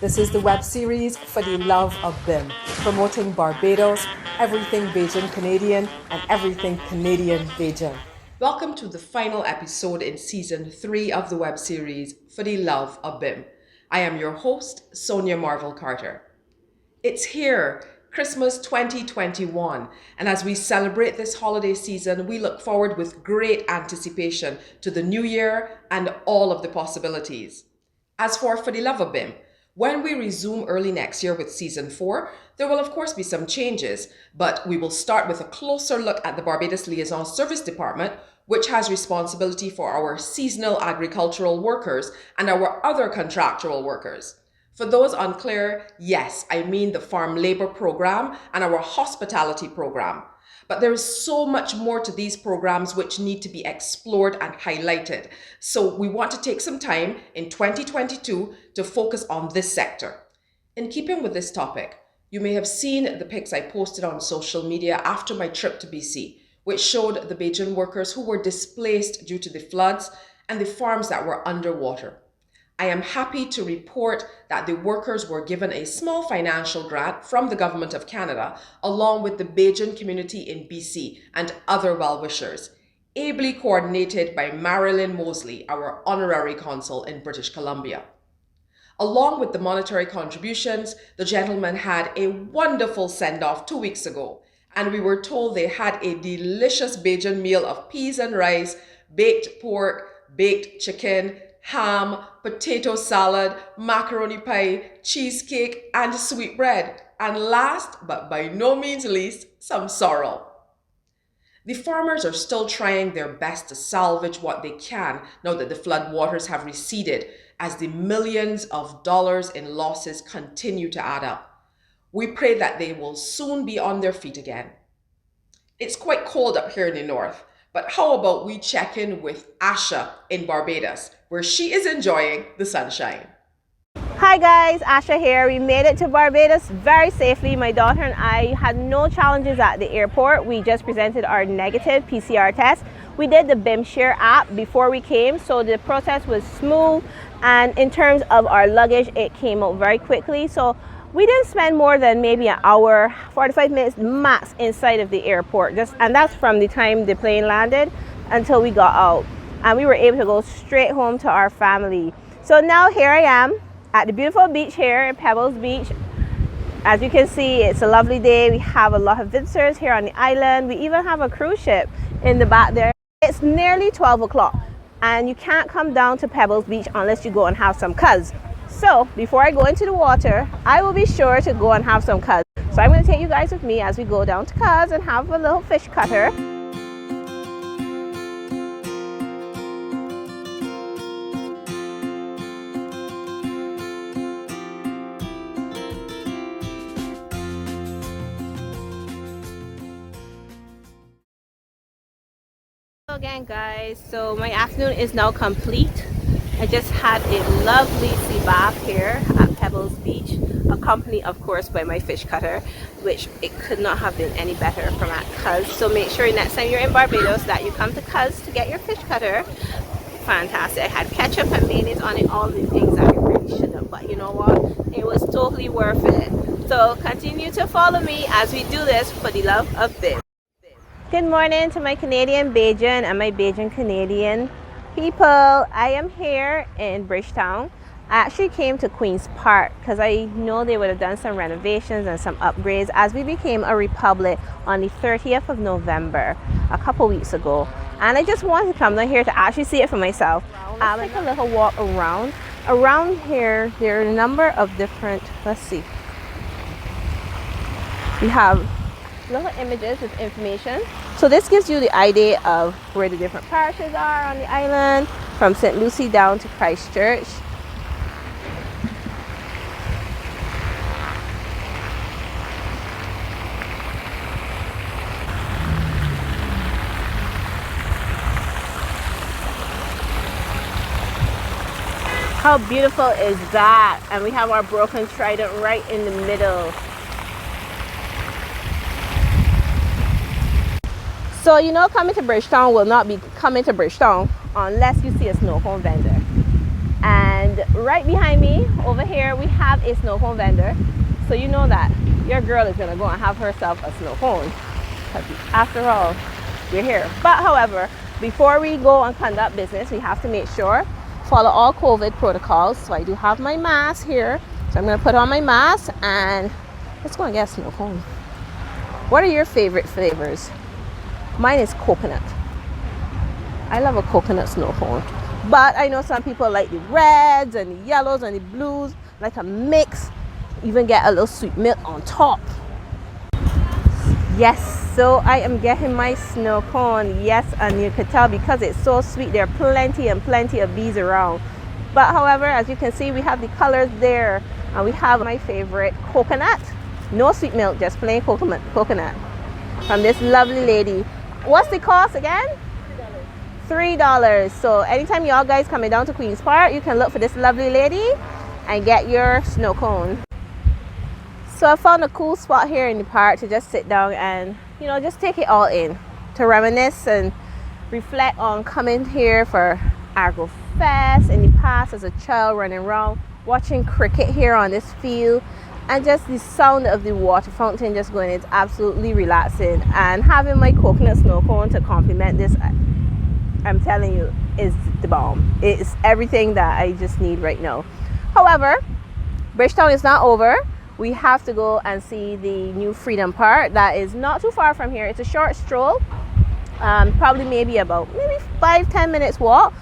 This is the web series For the Love of BIM, promoting Barbados, everything Bajan Canadian, and everything Canadian Bajan. Welcome to the final episode in Season 3 of the web series For the Love of BIM. I am your host, Sonia Marvel Carter. It's here, Christmas 2021, and as we celebrate this holiday season, we look forward with great anticipation to the new year and all of the possibilities. As for the Love of BIM, when we resume early next year with Season 4, there will of course be some changes, but we will start with a closer look at the Barbados Liaison Service Department, which has responsibility for our seasonal agricultural workers and our other contractual workers. For those unclear, yes, I mean the farm labor program and our hospitality program. But there is so much more to these programs which need to be explored and highlighted. So we want to take some time in 2022 to focus on this sector. In keeping with this topic, you may have seen the pics I posted on social media after my trip to BC, which showed the Bajan workers who were displaced due to the floods and the farms that were underwater. I am happy to report that the workers were given a small financial grant from the Government of Canada, along with the Bajan community in BC and other well-wishers, ably coordinated by Marilyn Moseley, our Honorary Consul in British Columbia. Along with the monetary contributions, the gentlemen had a wonderful send-off 2 weeks ago, and we were told they had a delicious Bajan meal of peas and rice, baked pork, baked chicken, ham, potato salad, macaroni pie, cheesecake, and sweetbread. And last, but by no means least, some sorrel. The farmers are still trying their best to salvage what they can now that the flood waters have receded, as the millions of dollars in losses continue to add up. We pray that they will soon be on their feet again. It's quite cold up here in the north, but how about we check in with Asha in Barbados, where she is enjoying the sunshine. Hi guys, Asha here. We made it to Barbados very safely. My daughter and I had no challenges at the airport. We just presented our negative PCR test. We did the BIM Share app before we came, so the process was smooth, and in terms of our luggage, it came out very quickly. So we didn't spend more than maybe an hour, 45 minutes max inside of the airport, and that's from the time the plane landed until we got out. And we were able to go straight home to our family. So now here I am at the beautiful beach here in Pebbles Beach. As you can see, it's a lovely day. We have a lot of visitors here on the island. We even have a cruise ship in the back there. It's nearly 12 o'clock and you can't come down to Pebbles Beach unless you go and have some cuz. So before I go into the water, I will be sure to go and have some cuz. So I'm going to take you guys with me as we go down to cuz and have a little fish cutter. Hello again guys, so my afternoon is now complete. I just had a lovely sea bath here at Pebbles Beach, accompanied of course by my fish cutter, which it could not have been any better from at Cuz. So make sure next time you're in Barbados that you come to Cuz to get your fish cutter. Fantastic. I had ketchup and mayonnaise on it, all the things that I really shouldn't, but you know what, it was totally worth it. So continue to follow me as we do this for the love of BIM. Good morning to my Canadian Bajan and my Bajan Canadian people. I am here in Bridgetown. I actually came to Queen's Park because I know they would have done some renovations and some upgrades as we became a republic on the 30th of November a couple weeks ago, and I just wanted to come down here to actually see it for myself. Let's take a little walk around here. There are a number of different, let's see, we have little images with information. So this gives you the idea of where the different parishes are on the island, from St. Lucie down to Christchurch. How beautiful is that? And we have our broken trident right in the middle. So you know, coming to Bridgetown will not be coming to Bridgetown unless you see a snow cone vendor. And And right behind me over here we have a snow cone vendor, so you know that your girl is gonna go and have herself a snow cone, because after all we're here. But however, before we go and conduct business, we have to make sure follow all COVID protocols. So I do have my mask here, so I'm gonna put on my mask and let's go and get a snow cone. What are your favorite flavors? Mine is coconut. I love a coconut snow cone, but I know some people like the reds and the yellows and the blues, like a mix, even get a little sweet milk on top. Yes, so I am getting my snow cone. Yes, and you can tell because it's so sweet, there are plenty and plenty of bees around. But however, as you can see, we have the colors there, and we have my favorite coconut. No sweet milk, just plain coconut from this lovely lady. What's the cost again? $3. So anytime y'all guys coming down to Queen's Park, you can look for this lovely lady and get your snow cone. So I found a cool spot here in the park to just sit down and, you know, just take it all in, to reminisce and reflect on coming here for Argo Fest in the past as a child, running around watching cricket here on this field, and just the sound of the water fountain just going. It's absolutely relaxing, and having my coconut snow cone to complement this, I'm telling you, is the bomb. It's everything that I just need right now. However, Bridgetown is not over. We have to go and see the new Freedom Park that is not too far from here. It's a short stroll, probably maybe 5-10 minutes walk.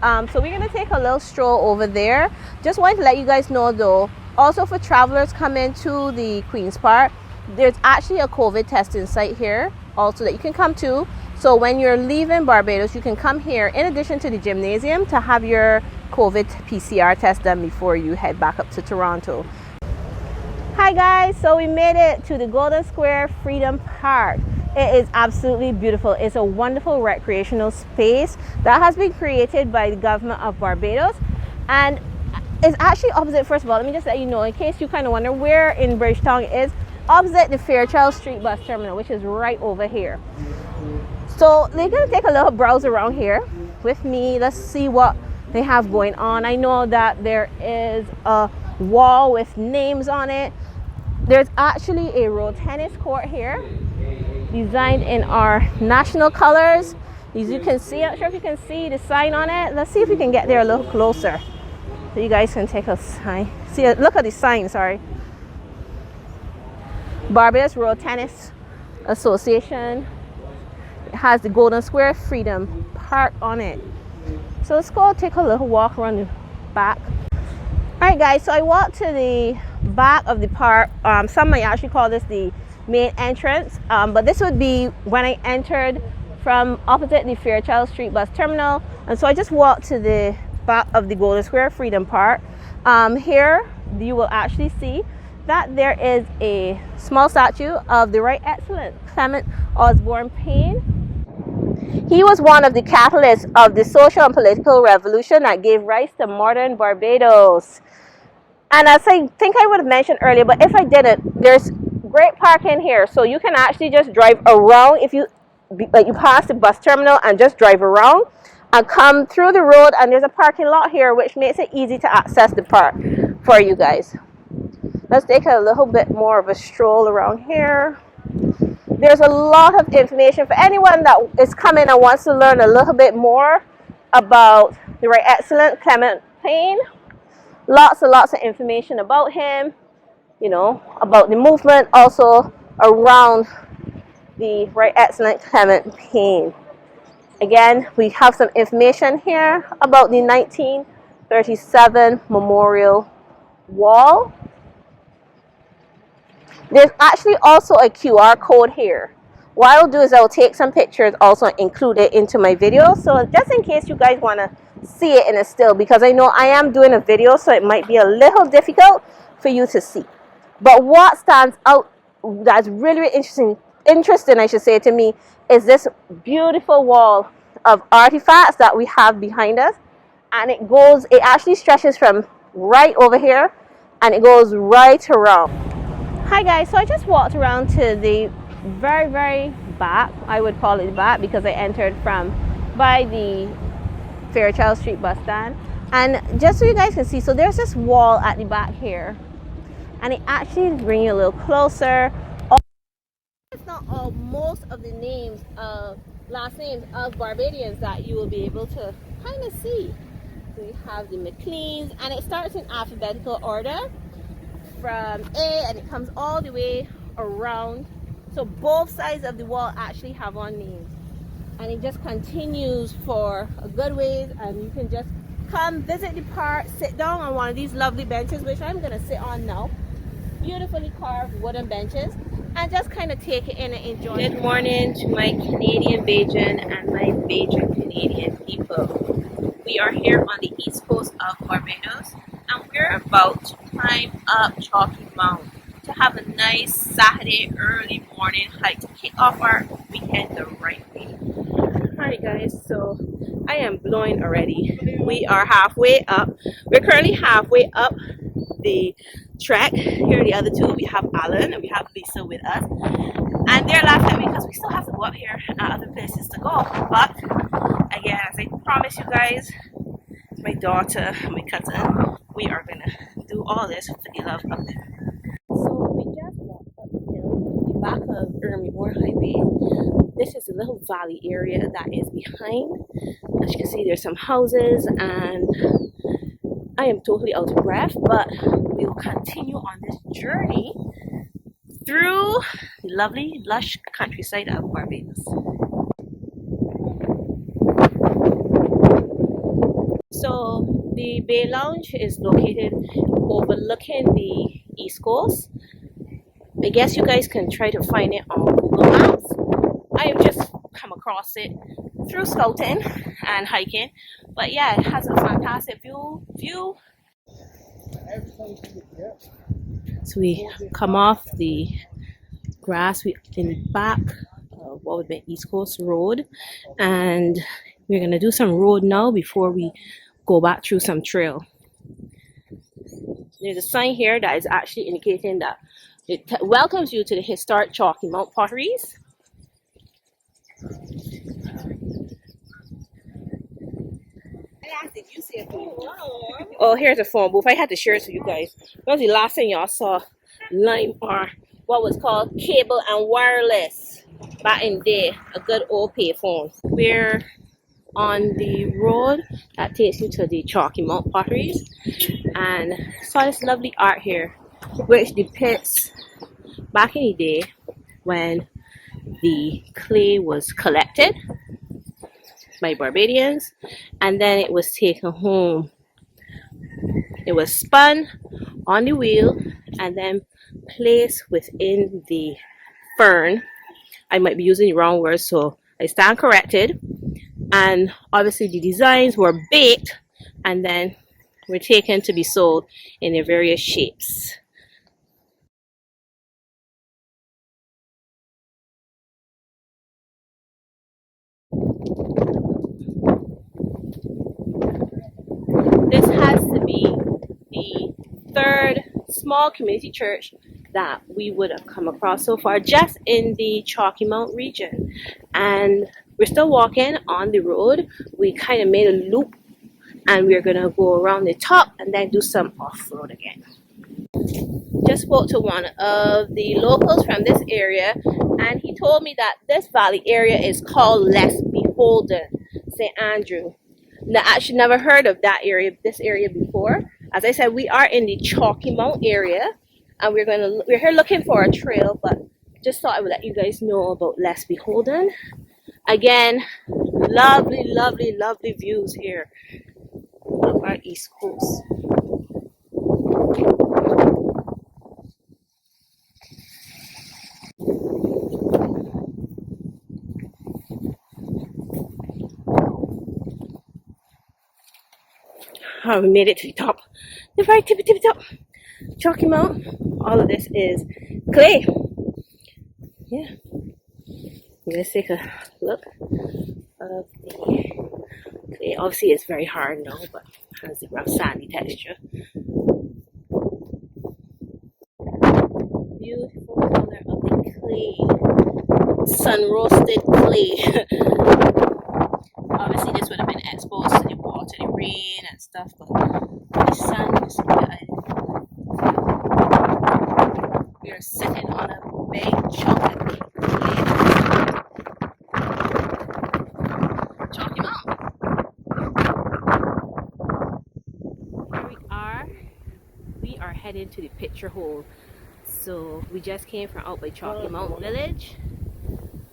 So we're gonna take a little stroll over there. Just wanted to let you guys know though, also for travelers coming to the Queen's Park, there's actually a COVID testing site here also that you can come to. So when you're leaving Barbados, you can come here in addition to the gymnasium to have your COVID PCR test done before you head back up to Toronto. Hi guys, so we made it to the Golden Square Freedom Park. It is absolutely beautiful. It's a wonderful recreational space that has been created by the government of Barbados, and it's actually opposite. First of all, let me just let you know, in case you kind of wonder where in Bridgetown it is, opposite the Fairchild Street bus terminal, which is right over here. So they're gonna take a little browse around here with me. Let's see what they have going on. I know that there is a wall with names on it. There's actually a road tennis court here, designed in our national colors. As you can see, I'm not sure if you can see the sign on it. Let's see if we can get there a little closer so you guys can take a sign. See, look at the sign, sorry. Barbados Road Tennis Association. It has the Golden Square Freedom Park on it. So let's go take a little walk around the back. Alright guys, so I walked to the back of the park. Some might actually call this the main entrance, but this would be when I entered from opposite the Fairchild Street bus terminal. And so I just walked to the back of the Golden Square Freedom Park. Here you will actually see that there is a small statue of the Right Excellent Clement Osborne Payne. He was one of the catalysts of the social and political revolution that gave rise to modern Barbados. And as I think I would have mentioned earlier, but if I didn't, there's great parking here. So you can actually just drive around if you pass the bus terminal and just drive around and come through the road, and there's a parking lot here which makes it easy to access the park for you guys. Let's take a little bit more of a stroll around here. There's a lot of information for anyone that is coming and wants to learn a little bit more about the Right Excellent Clement Payne. Lots and lots of information about him, you know, about the movement also around the Right Excellent Clement Payne. Again, we have some information here about the 1937 memorial wall. There's actually also a QR code here. What I'll do is I'll take some pictures also include it into my video, so just in case you guys want to see it in a still, because I know I am doing a video, so it might be a little difficult for you to see. But what stands out that's really interesting I should say to me, is this beautiful wall of artifacts that we have behind us, and it actually stretches from right over here and it goes right around. Hi guys, so I just walked around to the very back. I would call it back because I entered from by the Fairchild Street bus stand, And just so you guys can see, so there's this wall at the back here, and it actually bring you a little closer. It's not all, most of the names of last names of Barbadians that you will be able to kind of see. So you have the McLeans, and it starts in alphabetical order from A, and it comes all the way around. So both sides of the wall actually have on names, and it just continues for a good ways. And you can just come visit the park, sit down on one of these lovely benches, which I'm gonna sit on now. Beautifully carved wooden benches, and just kind of take it in and enjoy. Good morning to my Canadian Bajan and my Bajan Canadian people. We are here on the east coast of Barbados, and we're about to climb up Chalky Mount to have a nice Saturday early morning hike to kick off our weekend the right way. Alright guys, so I am blowing already. We are halfway up. We're currently halfway up the trek. Here are the other two. We have Alan and we have Lisa with us, and they're laughing at me because we still have to go up here and other places to go. But again, as I promised you guys, my daughter, my cousin, we are gonna do all this for the love of it. So we just walked up the hill, the back of Ermimore Highway. This is a little valley area that is behind. As you can see, there's some houses, and I am totally out of breath, but we will continue on this journey through the lovely, lush countryside of Barbados. So the Bay Lounge is located overlooking the East Coast. I guess you guys can try to find it on Google Maps. I have just come across it through scouting and hiking, but yeah, it has a fantastic view. So we come off the grass in the back of what would be East Coast Road, and we're gonna do some road now before we go back through some trail. There's a sign here that is actually indicating that it welcomes you to the historic Chalky Mount potteries. Did you see a phone booth? Oh, here's a phone booth. I had to share it with you guys. When was the last time y'all saw line or what was called cable and wireless back in the day? A good old payphone. We're on the road that takes you to the Chalky Mount potteries, and saw this lovely art here which depicts back in the day when the clay was collected by Barbadians, and then it was taken home. It was spun on the wheel and then placed within the fern. I might be using the wrong words, so I stand corrected. And obviously the designs were baked and then were taken to be sold in their various shapes. This has to be the third small community church that we would have come across so far just in the Chalky Mount region. And we're still walking on the road. We kind of made a loop, and we're gonna go around the top and then do some off-road again. Just spoke to one of the locals from this area, and he told me that this valley area is called Less Beholden, St. Andrew. Now, I actually never heard of this area before. As I said, we are in the Chalky Mount area, and we're here looking for a trail, but just thought I would let you guys know about Less Beholden. Again, lovely, lovely, lovely views here of our East Coast. Oh, we made it to the top, the very tippy top, Chalky Mount. All of this is clay. Yeah, let's take a look of the clay. Obviously, it's very hard now, but it has a rough sandy texture. Beautiful color of the clay, sun roasted clay. Obviously, this would have been exposed to the water. water, the rain and stuff, but the sun is good. We are sitting on a big chocolate plate. Chalky Mount. Here we are. We are heading to the picture hole. So we just came from out by Chalky Mount Village.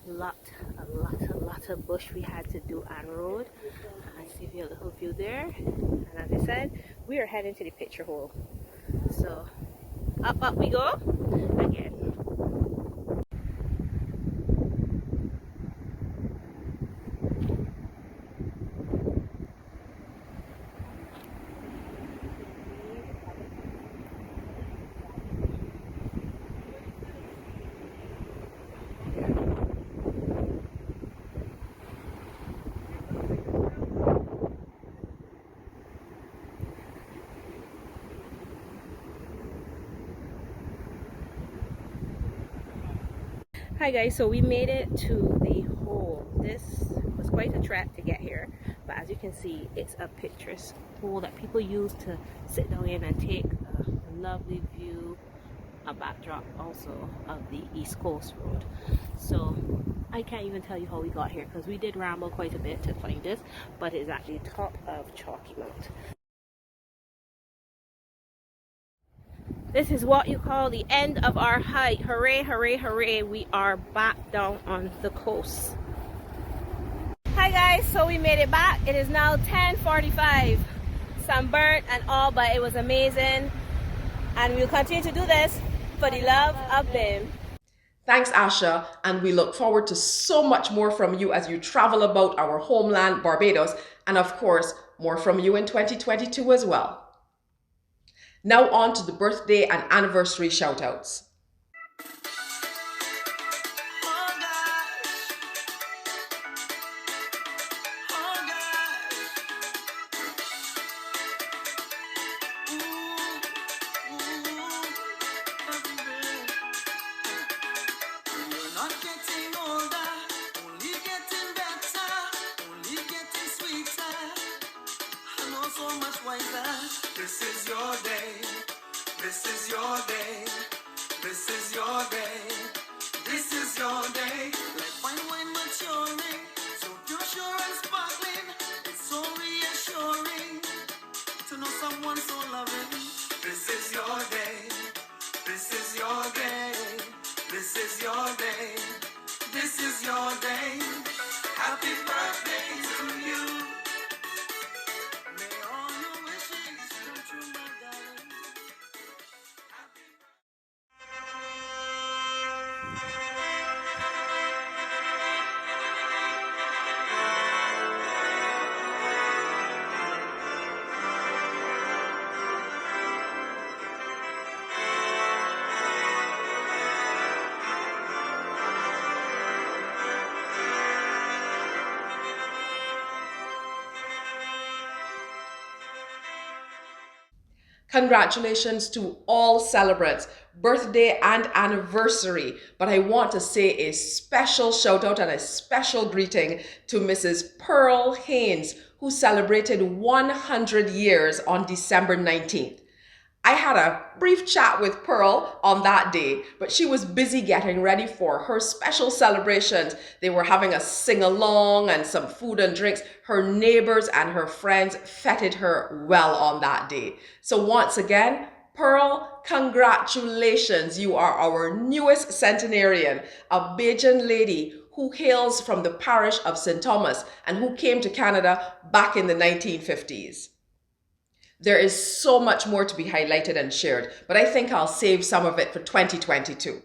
A lot of bush we had to do on road. I see a little view there. And as I said, we are heading to the picture hole. So up we go again. Hi guys, so we made it to the hole. This was quite a trek to get here, but as you can see, it's a picturesque hole that people use to sit down in and take a lovely view, a backdrop also of the East Coast Road. So I can't even tell you how we got here because we did ramble quite a bit to find this, but it's at the top of Chalky Mount. This is what you call the end of our hike. Hooray, hooray, hooray. We are back down on the coast. Hi guys, so we made it back. It is now 10:45. Sunburnt and all, but it was amazing. And we'll continue to do this for the love of BIM. Thanks, Asha, and we look forward to so much more from you as you travel about our homeland, Barbados, and of course, more from you in 2022 as well. Now on to the birthday and anniversary shoutouts. This is your day. This is your day. This is your day. This is your day. Like fine wine maturing, so pure, sure and sparkling. It's so reassuring to know someone so loving. This is your day. This is your day. This is your day. This is your day. Happy birthday to you. May all your wishes come true, my darling. Happy Congratulations to all celebrants, birthday and anniversary. But I want to say a special shout out and a special greeting to Mrs. Pearl Haynes, who celebrated 100 years on December 19th. I had a brief chat with Pearl on that day, but she was busy getting ready for her special celebrations. They were having a sing-along and some food and drinks. Her neighbors and her friends feted her well on that day. So once again, Pearl, congratulations. You are our newest centenarian, a Bajan lady who hails from the parish of St. Thomas and who came to Canada back in the 1950s. There is so much more to be highlighted and shared, but I think I'll save some of it for 2022.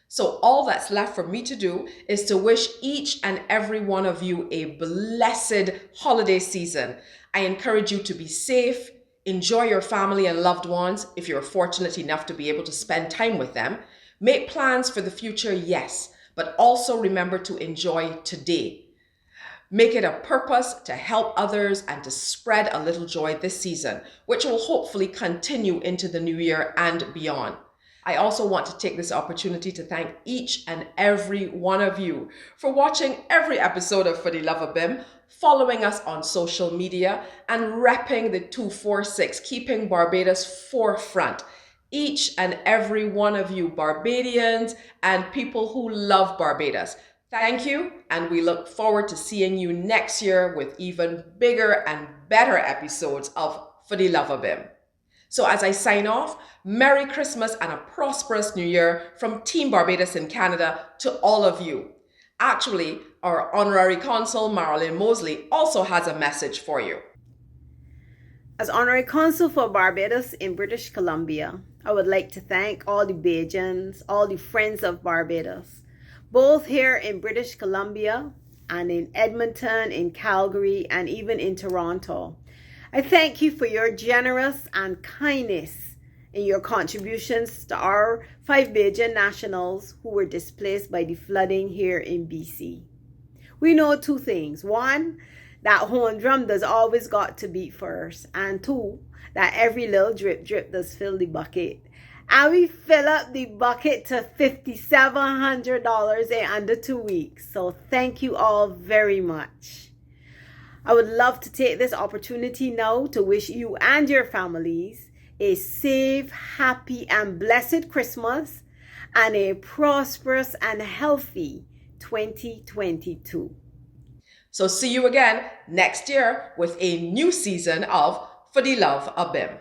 So all that's left for me to do is to wish each and every one of you a blessed holiday season. I encourage you to be safe, enjoy your family and loved ones if you're fortunate enough to be able to spend time with them. Make plans for the future, yes, but also remember to enjoy today. Make it a purpose to help others and to spread a little joy this season, which will hopefully continue into the new year and beyond. I also want to take this opportunity to thank each and every one of you for watching every episode of Fuhdeloveuhbim, following us on social media, and repping the 246, keeping Barbados forefront. Each and every one of you Barbadians and people who love Barbados, thank you, and we look forward to seeing you next year with even bigger and better episodes of Fuhdeloveuhbim. So as I sign off, Merry Christmas and a prosperous New Year from Team Barbados in Canada to all of you. Actually, our Honorary Consul Marilyn Moseley also has a message for you. As Honorary Consul for Barbados in British Columbia, I would like to thank all the Bajans, all the friends of Barbados, both here in British Columbia and in Edmonton, in Calgary, and even in Toronto. I thank you for your generous and kindness in your contributions to our 5 Bajan nationals who were displaced by the flooding here in BC. We know 2 things. 1, that horn drum does always got to beat first. And 2, that every little drip drip does fill the bucket. And we fill up the bucket to $5,700 in under 2 weeks. So thank you all very much. I would love to take this opportunity now to wish you and your families a safe, happy, and blessed Christmas and a prosperous and healthy 2022. So see you again next year with a new season of Fuhdeloveuhbim.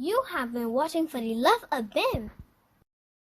You have been watching Fuhdeloveuhbim.